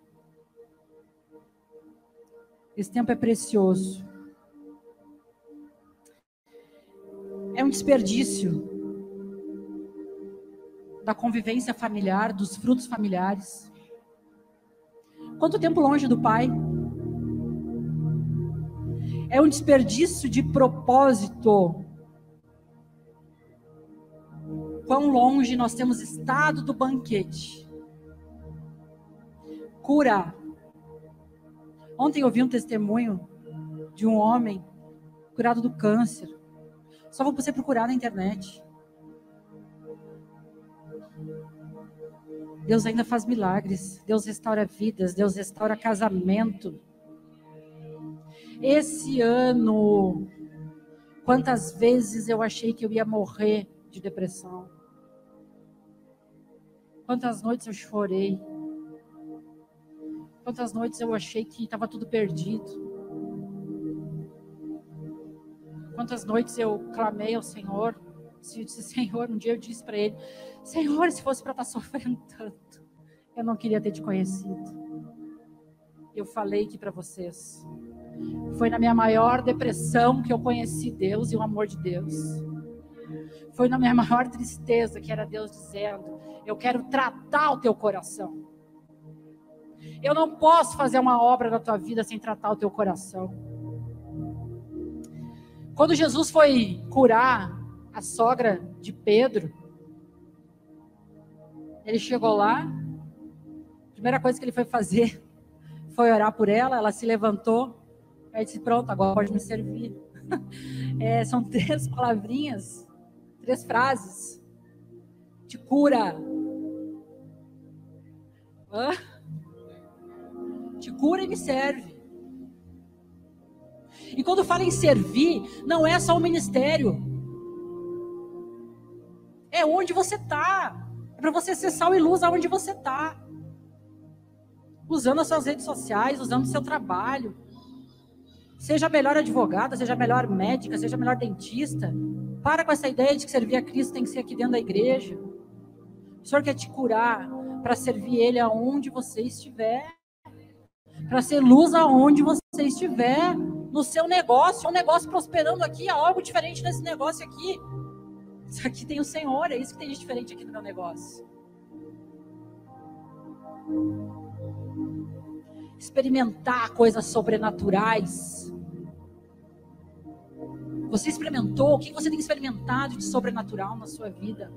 Esse tempo é precioso. É um desperdício da convivência familiar, dos frutos familiares. Quanto tempo longe do Pai? É um desperdício de propósito. Quão longe nós temos estado do banquete. Cura. Ontem eu vi um testemunho de um homem curado do câncer. Só vou você procurar na internet. Deus ainda faz milagres. Deus restaura vidas. Deus restaura casamento. Esse ano, quantas vezes eu achei que eu ia morrer de depressão. Quantas noites eu chorei. Quantas noites eu achei que estava tudo perdido. Quantas noites eu clamei ao Senhor. Eu disse, Senhor, um dia eu disse para Ele, Senhor, se fosse para estar sofrendo tanto, eu não queria ter te conhecido. Eu falei aqui para vocês. Foi na minha maior depressão que eu conheci Deus e o amor de Deus. Foi na minha maior tristeza que era Deus dizendo, eu quero tratar o teu coração. Eu não posso fazer uma obra na tua vida sem tratar o teu coração. Quando Jesus foi curar a sogra de Pedro, ele chegou lá, a primeira coisa que ele foi fazer foi orar por ela, ela se levantou, aí disse, pronto, agora pode me servir. São 3 palavrinhas, 3 frases, de cura. Te cura e me serve. E quando fala em servir, não é só o ministério. É onde você está. É para você ser sal e luz aonde você está. Usando as suas redes sociais, usando o seu trabalho. Seja a melhor advogada, seja a melhor médica, seja a melhor dentista. Para com essa ideia de que servir a Cristo tem que ser aqui dentro da igreja. O Senhor quer te curar para servir Ele aonde você estiver. Para ser luz aonde você estiver. No seu negócio, um negócio prosperando aqui, há algo diferente nesse negócio aqui. Isso aqui tem o Senhor, é isso que tem de diferente aqui no meu negócio. Experimentar coisas sobrenaturais. Você experimentou? O que você tem experimentado de sobrenatural na sua vida?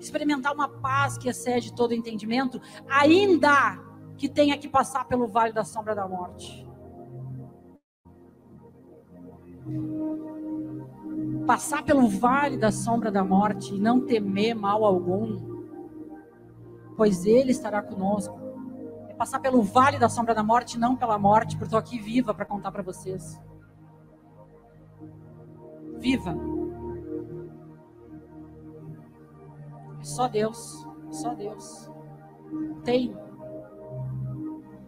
Experimentar uma paz que excede todo entendimento, ainda que tenha que passar pelo vale da sombra da morte. Passar pelo vale da sombra da morte e não temer mal algum, pois Ele estará conosco. É passar pelo vale da sombra da morte, não pela morte, porque estou aqui viva para contar para vocês. viva. É só Deus, só Deus.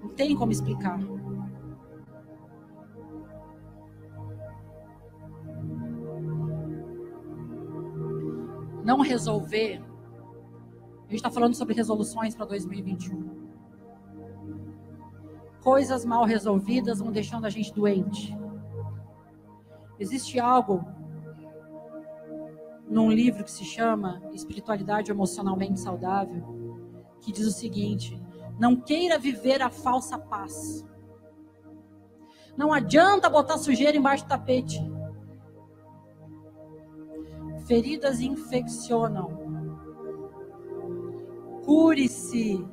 Não tem como explicar. Não resolver. A gente está falando sobre resoluções para 2021. Coisas mal resolvidas vão deixando a gente doente. Existe algo num livro que se chama Espiritualidade Emocionalmente Saudável, que diz o seguinte: não queira viver a falsa paz. Não adianta botar sujeira embaixo do tapete. Feridas infeccionam. Cure-se.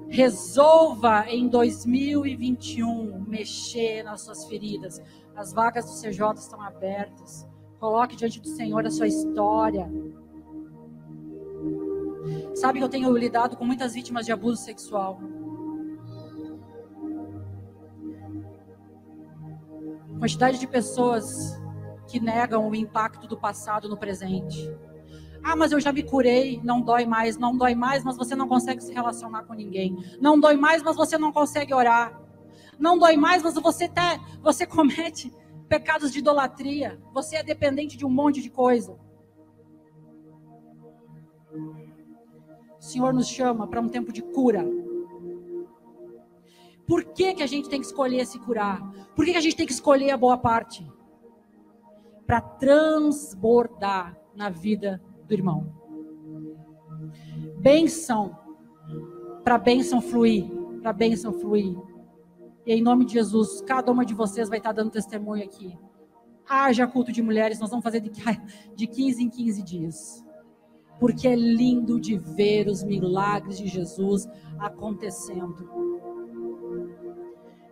Resolva em 2021 mexer nas suas feridas. As vagas do CJ estão abertas. Coloque diante do Senhor a sua história. Sabe que eu tenho lidado com muitas vítimas de abuso sexual. Quantidade de pessoas que negam o impacto do passado no presente. Ah, mas eu já me curei, não dói mais, mas você não consegue se relacionar com ninguém. Não dói mais, mas você não consegue orar. Não dói mais, mas você comete pecados de idolatria. Você é dependente de um monte de coisa. O Senhor nos chama para um tempo de cura. Por que a gente tem que escolher se curar? Por que a gente tem que escolher a boa parte? Para transbordar na vida do irmão. Bênção, para bênção fluir, E em nome de Jesus, cada uma de vocês vai estar dando testemunho aqui. Haja culto de mulheres, nós vamos fazer de 15 em 15 dias. Porque é lindo de ver os milagres de Jesus acontecendo.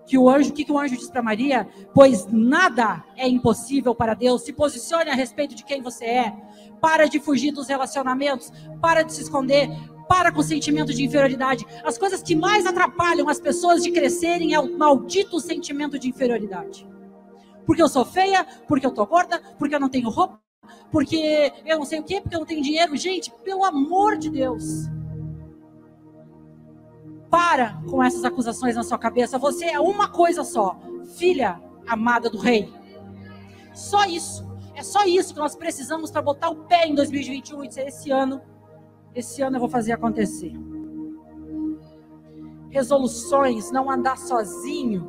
O que o anjo diz para Maria? Pois nada é impossível para Deus. Se posicione a respeito de quem você é. Para de fugir dos relacionamentos. Para de se esconder. Para com o sentimento de inferioridade. As coisas que mais atrapalham as pessoas de crescerem é o maldito sentimento de inferioridade. Porque eu sou feia, porque eu tô gorda, porque eu não tenho roupa, porque eu não sei o quê, porque eu não tenho dinheiro. Gente, pelo amor de Deus. Para com essas acusações na sua cabeça. Você é uma coisa só. Filha amada do rei. Só isso. É só isso que nós precisamos para botar o pé em 2021 e dizer: esse ano eu vou fazer acontecer. Resoluções, não andar sozinho.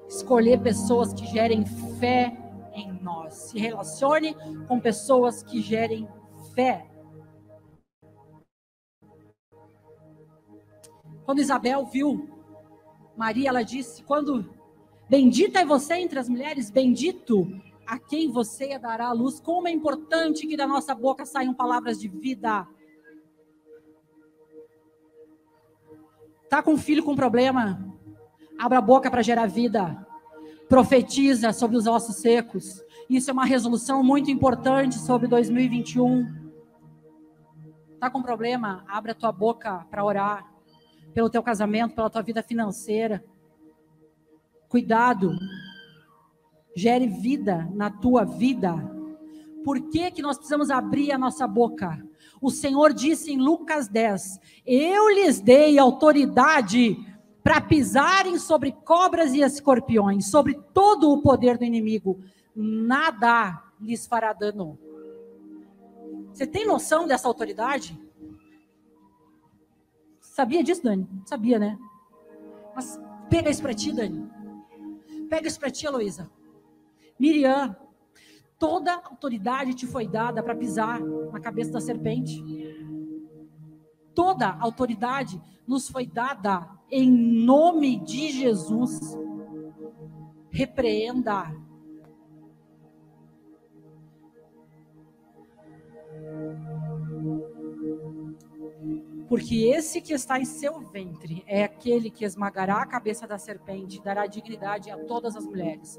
Escolher pessoas que gerem fé em nós. Se relacione com pessoas que gerem fé. Quando Isabel viu Maria, ela disse: bendita é você entre as mulheres, bendito a quem você dará a luz. Como é importante que da nossa boca saiam palavras de vida. Tá com um filho com problema? Abra a boca para gerar vida. Profetiza sobre os ossos secos. Isso é uma resolução muito importante sobre 2021. Tá com problema? Abra a tua boca para orar. Pelo teu casamento, pela tua vida financeira. Cuidado. Gere vida na tua vida. Por que nós precisamos abrir a nossa boca? O Senhor disse em Lucas 10, eu lhes dei autoridade para pisarem sobre cobras e escorpiões, sobre todo o poder do inimigo. Nada lhes fará dano. Você tem noção dessa autoridade? Sabia disso, Dani? Sabia, né? Mas pega isso para ti, Dani. Pega isso para ti, Heloísa. Miriam, toda autoridade te foi dada para pisar na cabeça da serpente. Toda autoridade nos foi dada em nome de Jesus. Repreenda. Porque esse que está em seu ventre é aquele que esmagará a cabeça da serpente e dará dignidade a todas as mulheres.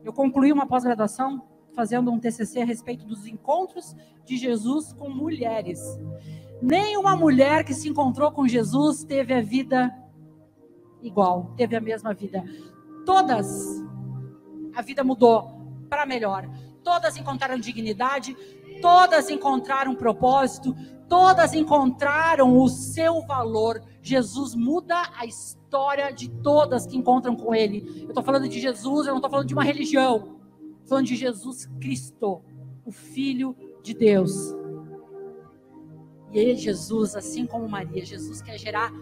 Eu concluí uma pós-graduação fazendo um TCC a respeito dos encontros de Jesus com mulheres. Nenhuma mulher que se encontrou com Jesus teve a vida igual, teve a mesma vida. Todas, a vida mudou. para melhor. Todas encontraram dignidade, todas encontraram propósito, todas encontraram o seu valor. Jesus muda a história de todas que encontram com Ele. Eu estou falando de Jesus, eu não estou falando de uma religião. Estou falando de Jesus Cristo, o Filho de Deus. E ele, Jesus, assim como Maria, Jesus quer gerar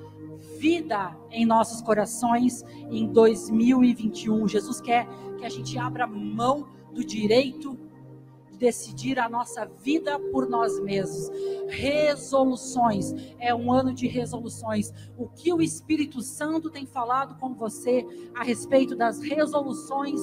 vida em nossos corações em 2021. Jesus quer que a gente abra mão do direito de decidir a nossa vida por nós mesmos. Resoluções, é um ano de resoluções. O que o Espírito Santo tem falado com você a respeito das resoluções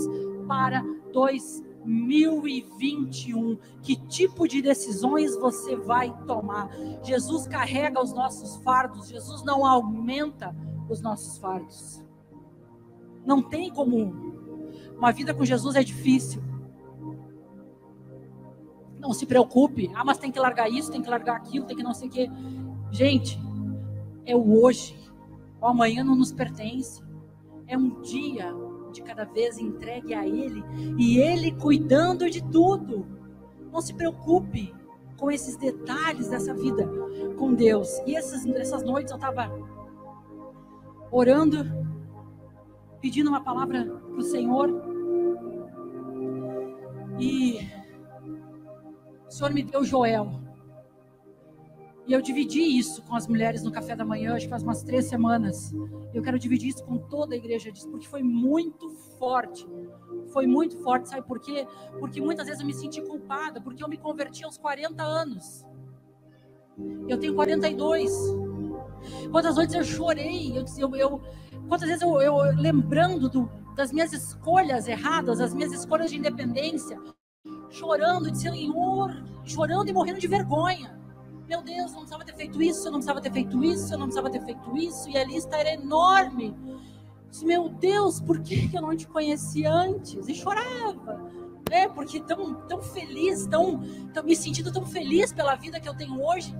para 2021? Que tipo de decisões você vai tomar? Jesus carrega os nossos fardos, Jesus não aumenta os nossos fardos. Não tem como. Uma vida com Jesus é difícil. Não se preocupe. Ah, mas tem que largar isso, tem que largar aquilo, tem que não sei o quê. Gente, é o hoje. O amanhã não nos pertence. É um dia de cada vez entregue a Ele. E Ele cuidando de tudo. Não se preocupe com esses detalhes dessa vida com Deus. E essas noites eu estava orando, pedindo uma palavra para o Senhor. E o Senhor me deu Joel. E eu dividi isso com as mulheres no café da manhã, acho que faz umas 3 semanas. Eu quero dividir isso com toda a igreja disso, porque foi muito forte. Foi muito forte, sabe por quê? Porque muitas vezes eu me senti culpada, porque eu me converti aos 40 anos. Eu tenho 42. Quantas noites eu chorei, quantas vezes eu lembrando das minhas escolhas erradas, das minhas escolhas de independência, chorando, chorando e morrendo de vergonha. Meu Deus, eu não precisava ter feito isso, eu não precisava ter feito isso, eu não precisava ter feito isso, e a lista era enorme. Disse, meu Deus, por que eu não te conheci antes? E chorava, porque tão feliz, me sentindo tão feliz pela vida que eu tenho hoje,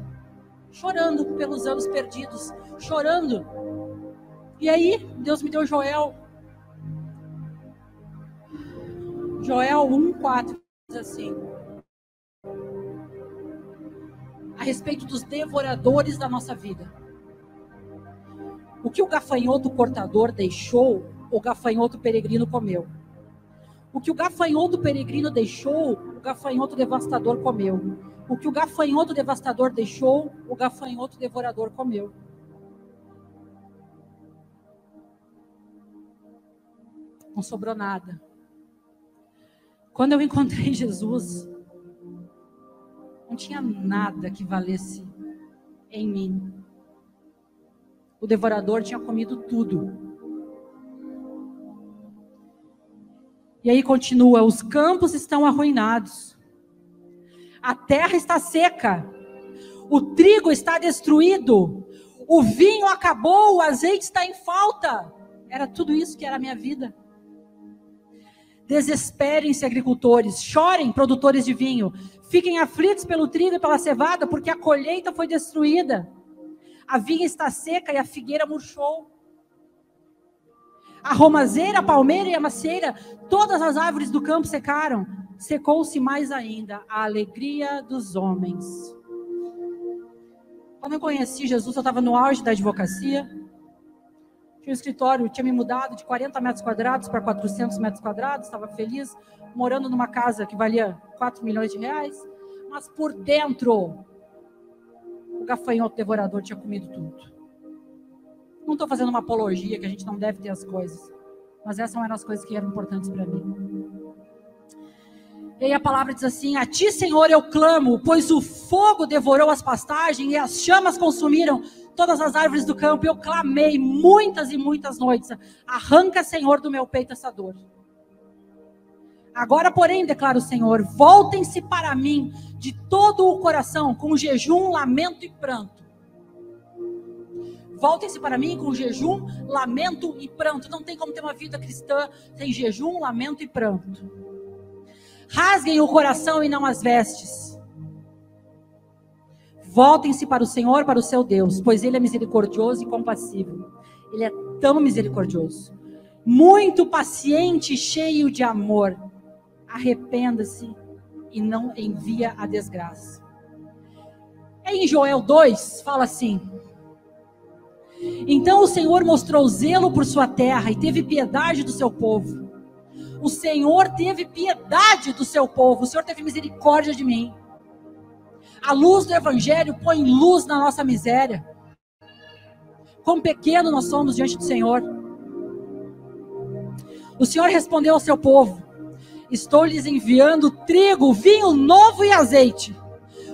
chorando pelos anos perdidos, chorando. E aí, Deus me deu Joel 1:4, diz assim: a respeito dos devoradores da nossa vida. O que o gafanhoto cortador deixou, o gafanhoto peregrino comeu. O que o gafanhoto peregrino deixou, o gafanhoto devastador comeu. O que o gafanhoto devastador deixou, o gafanhoto devorador comeu. Não sobrou nada. Quando eu encontrei Jesus, não tinha nada que valesse em mim. O devorador tinha comido tudo. E aí continua: os campos estão arruinados. A terra está seca. O trigo está destruído. O vinho acabou, o azeite está em falta. Era tudo isso que era a minha vida. Desesperem-se, agricultores, chorem, produtores de vinho, fiquem aflitos pelo trigo e pela cevada, porque a colheita foi destruída. A vinha está seca e a figueira murchou. A romazeira, a palmeira e a macieira, todas as árvores do campo secaram. Secou-se mais ainda a alegria dos homens. Quando eu conheci Jesus, eu estava no auge da advocacia. Tinha um escritório, tinha me mudado de 40 metros quadrados para 400 metros quadrados, estava feliz, morando numa casa que valia 4 milhões de reais, mas por dentro, o gafanhoto devorador tinha comido tudo. Não estou fazendo uma apologia, que a gente não deve ter as coisas, mas essas eram as coisas que eram importantes para mim. E aí a palavra diz assim: a ti, Senhor, eu clamo, pois o fogo devorou as pastagens e as chamas consumiram todas as árvores do campo. Eu clamei muitas e muitas noites. Arranca, Senhor, do meu peito essa dor. Agora, porém, declara o Senhor, voltem-se para mim de todo o coração, com jejum, lamento e pranto. Voltem-se para mim com jejum, lamento e pranto. Não tem como ter uma vida cristã sem jejum, lamento e pranto. Rasguem o coração e não as vestes. Voltem-se para o Senhor, para o seu Deus, pois Ele é misericordioso e compassivo. Ele é tão misericordioso, muito paciente e cheio de amor. arrependa-se e não envia a desgraça. Em Joel 2, fala assim: então o Senhor mostrou zelo por sua terra e teve piedade do seu povo. O Senhor teve piedade do seu povo. O Senhor teve misericórdia de mim. A luz do Evangelho põe luz na nossa miséria. Quão pequeno nós somos diante do Senhor. O Senhor respondeu ao seu povo: estou lhes enviando trigo, vinho novo e azeite,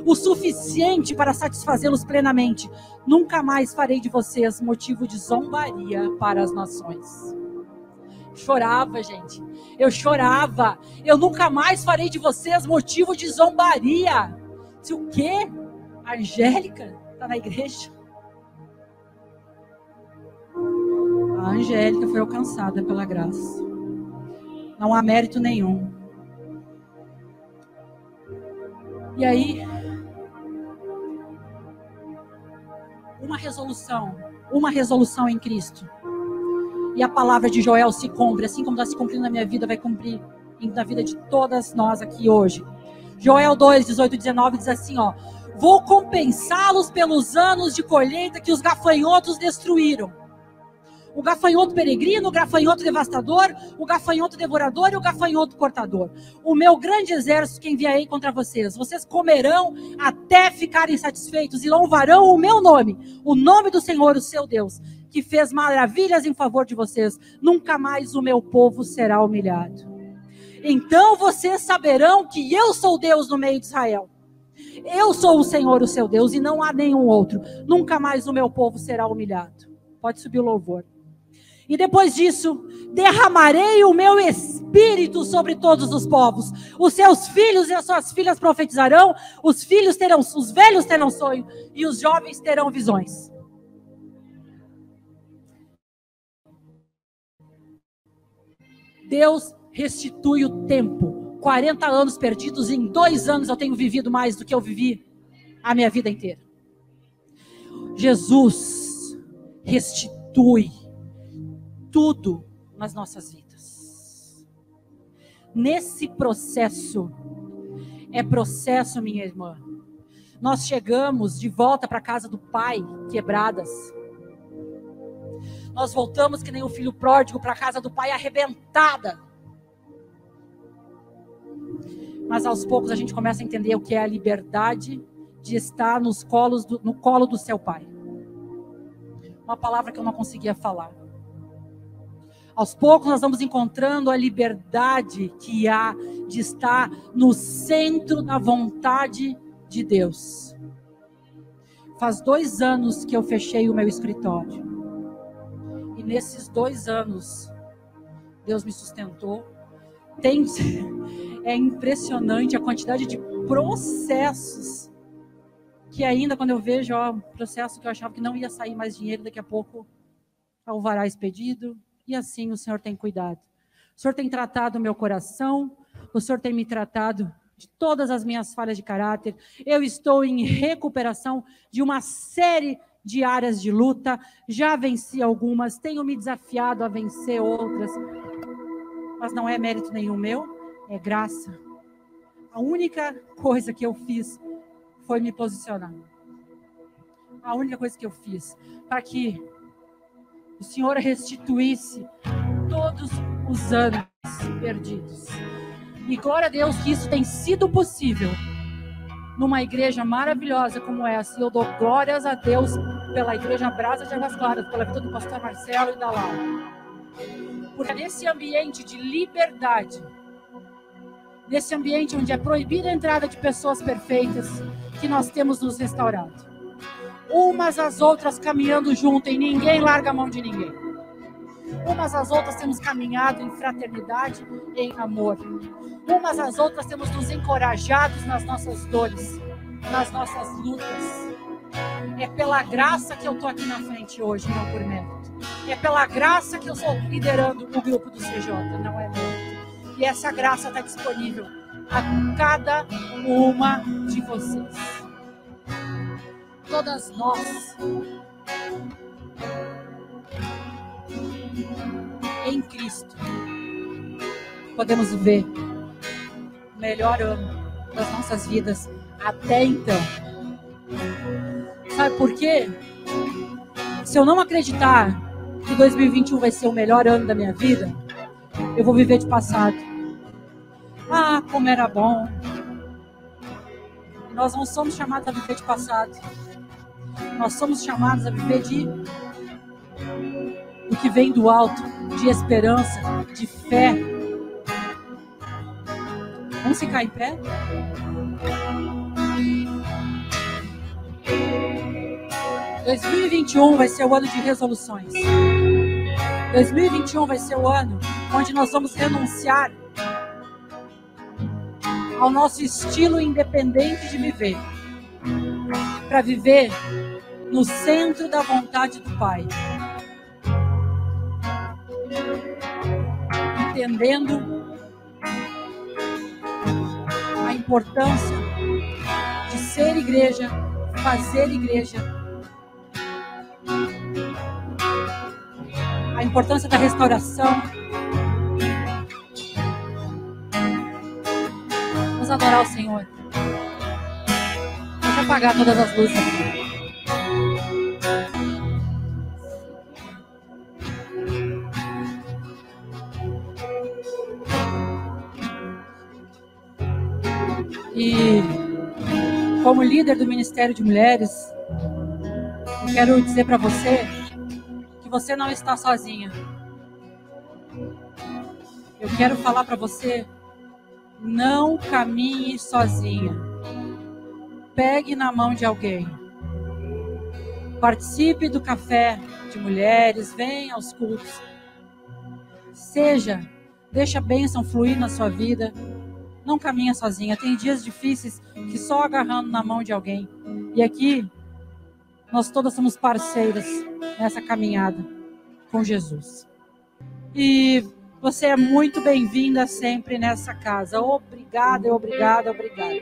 o suficiente para satisfazê-los plenamente. Nunca mais farei de vocês motivo de zombaria para as nações. Chorava, gente. Eu chorava. Eu nunca mais farei de vocês motivo de zombaria. Se o quê? A Angélica está na igreja. A Angélica foi alcançada pela graça. Não há mérito nenhum. E aí, uma resolução em Cristo. E a palavra de Joel se cumpre, assim como está se cumprindo na minha vida, vai cumprir na vida de todas nós aqui hoje. Joel 2, 18 e 19 diz assim, ó: vou compensá-los pelos anos de colheita que os gafanhotos destruíram. O gafanhoto peregrino, o gafanhoto devastador, o gafanhoto devorador e o gafanhoto cortador. O meu grande exército que enviarei contra vocês. Vocês comerão até ficarem satisfeitos e louvarão o meu nome, o nome do Senhor, o seu Deus, que fez maravilhas em favor de vocês. Nunca mais o meu povo será humilhado. Então vocês saberão que eu sou Deus no meio de Israel. Eu sou o Senhor, o seu Deus, e não há nenhum outro. Nunca mais o meu povo será humilhado. Pode subir o louvor. E depois disso, derramarei o meu espírito sobre todos os povos. Os seus filhos e as suas filhas profetizarão, os velhos terão sonho e os jovens terão visões. Deus restitui o tempo. 40 anos perdidos, em 2 anos eu tenho vivido mais do que eu vivi a minha vida inteira. Jesus restitui tudo nas nossas vidas. Nesse processo, minha irmã, nós chegamos de volta para a casa do Pai, quebradas. Nós voltamos que nem o filho pródigo para a casa do Pai, arrebentada. Mas aos poucos a gente começa a entender o que é a liberdade de estar no colo do seu Pai. Uma palavra que eu não conseguia falar. Aos poucos nós vamos encontrando a liberdade que há de estar no centro da vontade de Deus. Faz 2 anos que eu fechei o meu escritório. E nesses 2 anos, Deus me sustentou. É impressionante a quantidade de processos que ainda quando eu vejo, processo que eu achava que não ia sair mais dinheiro, daqui a pouco alvará expedido. E assim o Senhor tem cuidado. O Senhor tem tratado o meu coração. O Senhor tem me tratado de todas as minhas falhas de caráter. Eu estou em recuperação de uma série de áreas de luta. Já venci algumas. Tenho me desafiado a vencer outras. Mas não é mérito nenhum meu. É graça. A única coisa que eu fiz foi me posicionar. A única coisa que eu fiz para que o Senhor restituísse todos os anos perdidos. E glória a Deus que isso tem sido possível numa igreja maravilhosa como essa. E eu dou glórias a Deus pela igreja Brasa de Águas Claras, pela vida do pastor Marcelo e da Laura. Porque nesse ambiente de liberdade, nesse ambiente onde é proibida a entrada de pessoas perfeitas, que nós temos nos restaurado. Umas às outras caminhando junto e ninguém larga a mão de ninguém. Umas às outras temos caminhado em fraternidade e em amor. Umas às outras temos nos encorajados nas nossas dores, nas nossas lutas. É pela graça que eu estou aqui na frente hoje, não por mérito. É pela graça que eu estou liderando o grupo do CJ, não é mérito. E essa graça está disponível a cada uma de vocês. Todas nós, em Cristo, podemos ver melhor ano das nossas vidas até então. Sabe por quê? Se eu não acreditar que 2021 vai ser o melhor ano da minha vida, eu vou viver de passado. Ah, como era bom. Nós não somos chamados a viver de passado. Nós somos chamados a viver do que vem do alto, de esperança, de fé. Vamos ficar em pé? « 2021 vai ser o ano de resoluções. 2021 vai ser o ano onde nós vamos renunciar ao nosso estilo independente de viver, para viver no centro da vontade do Pai, entendendo a importância de ser igreja, fazer igreja, a importância da restauração. Vamos adorar o Senhor. Deixa eu apagar todas as luzes aqui. E como líder do Ministério de Mulheres, eu quero dizer para você que você não está sozinha. Eu quero falar para você, não caminhe sozinha. Pegue na mão de alguém. Participe do café de mulheres, venha aos cultos. Deixa a bênção fluir na sua vida. Não caminha sozinha. Tem dias difíceis que só agarrando na mão de alguém. E aqui, nós todas somos parceiras nessa caminhada com Jesus. E você é muito bem-vinda sempre nessa casa. Obrigada, obrigada, obrigada.